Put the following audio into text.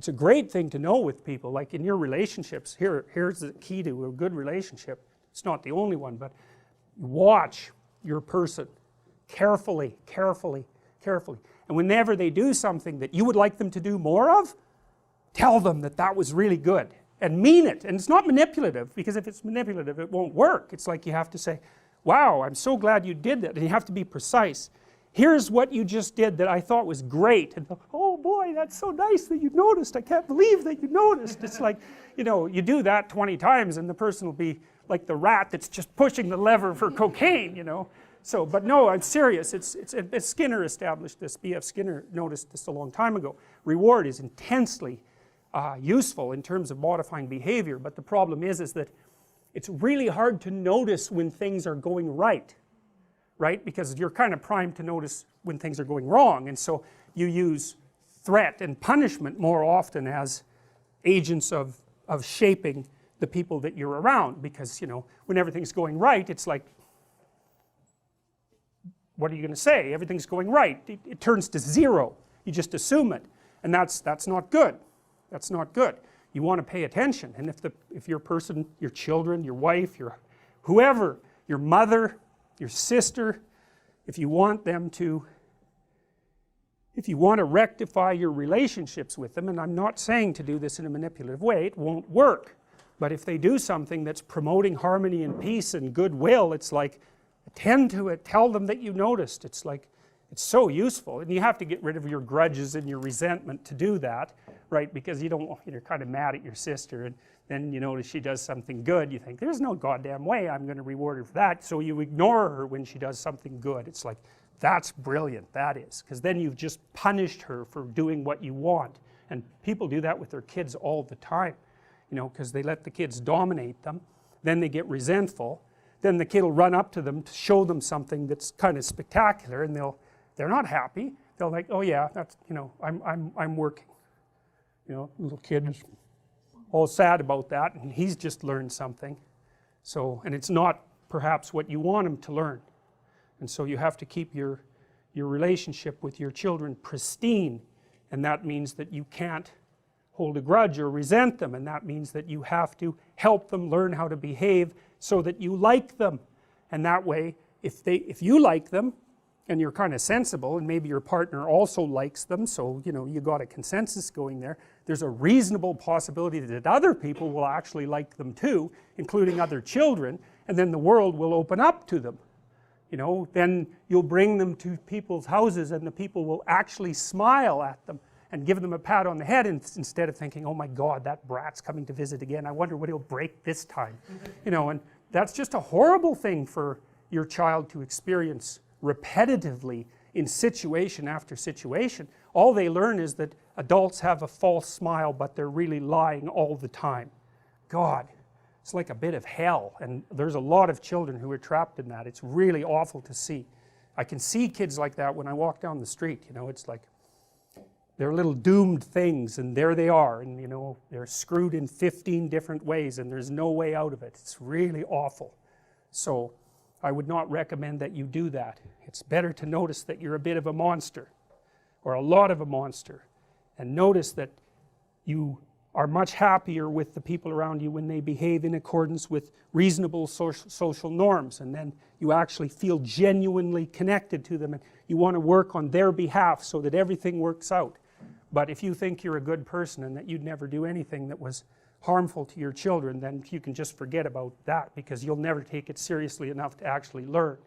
it's a great thing to know with people, like in your relationships. Here's the key to a good relationship. It's not the only one, but watch your person carefully, carefully, carefully. And whenever they do something that you would like them to do more of, tell them that that was really good. And mean it. And it's not manipulative, because if it's manipulative it won't work. It's like you have to say, wow, I'm so glad you did that. And you have to be precise. Here's what you just did that I thought was great. And oh boy, that's so nice that you noticed. I can't believe that you noticed. It's like, you know, you do that 20 times and the person will be like the rat that's just pushing the lever for cocaine, you know. So, but no, I'm serious. Skinner established this. B.F. Skinner noticed this a long time ago. Reward is intensely useful in terms of modifying behavior, but the problem is that it's really hard to notice when things are going right, because you're kind of primed to notice when things are going wrong, and so you use threat and punishment more often as agents of shaping the people that you're around, because, you know, when everything's going right, it's like, what are you going to say? Everything's going right. It turns to zero. You just assume it, and that's not good. That's not good. You want to pay attention, and if your person, your children, your wife, your whoever, your mother, your sister, if you want to rectify your relationships with them, and I'm not saying to do this in a manipulative way, it won't work, but if they do something that's promoting harmony and peace and goodwill, it's like, attend to it, tell them that you noticed. It's like, it's so useful, and you have to get rid of your grudges and your resentment to do that, right? Because you don't, you're kind of mad at your sister, and then you notice she does something good, you think, there's no goddamn way I'm going to reward her for that, so you ignore her when she does something good. It's like, that's brilliant, that is, because then you've just punished her for doing what you want. And people do that with their kids all the time, you know, because they let the kids dominate them, then they get resentful, then the kid will run up to them to show them something that's kind of spectacular, and they're not happy. They're like, oh yeah, that's, you know, I'm working. You know, little kid is all sad about that, and he's just learned something. So, and it's not perhaps what you want him to learn. And so you have to keep your relationship with your children pristine, and that means that you can't hold a grudge or resent them, and that means that you have to help them learn how to behave so that you like them. And that way, if you like them, and you're kind of sensible, and maybe your partner also likes them, so you know, you got a consensus going there, there's a reasonable possibility that other people will actually like them too, including other children, and then the world will open up to them. You know, then you'll bring them to people's houses, and the people will actually smile at them and give them a pat on the head, instead of thinking, oh my god, that brat's coming to visit again, I wonder what he'll break this time. You know, and that's just a horrible thing for your child to experience repetitively in situation after situation. All they learn is that adults have a false smile, but they're really lying all the time. God, it's like a bit of hell, and there's a lot of children who are trapped in that. It's really awful to see. I can see kids like that when I walk down the street, you know, it's like they're little doomed things, and there they are, and you know, they're screwed in 15 different ways, and there's no way out of it. It's really awful. So I would not recommend that you do that. It's better to notice that you're a bit of a monster, or a lot of a monster, and notice that you are much happier with the people around you when they behave in accordance with reasonable social norms, and then you actually feel genuinely connected to them, and you want to work on their behalf so that everything works out. But if you think you're a good person and that you'd never do anything that was harmful to your children, then you can just forget about that, because you'll never take it seriously enough to actually learn.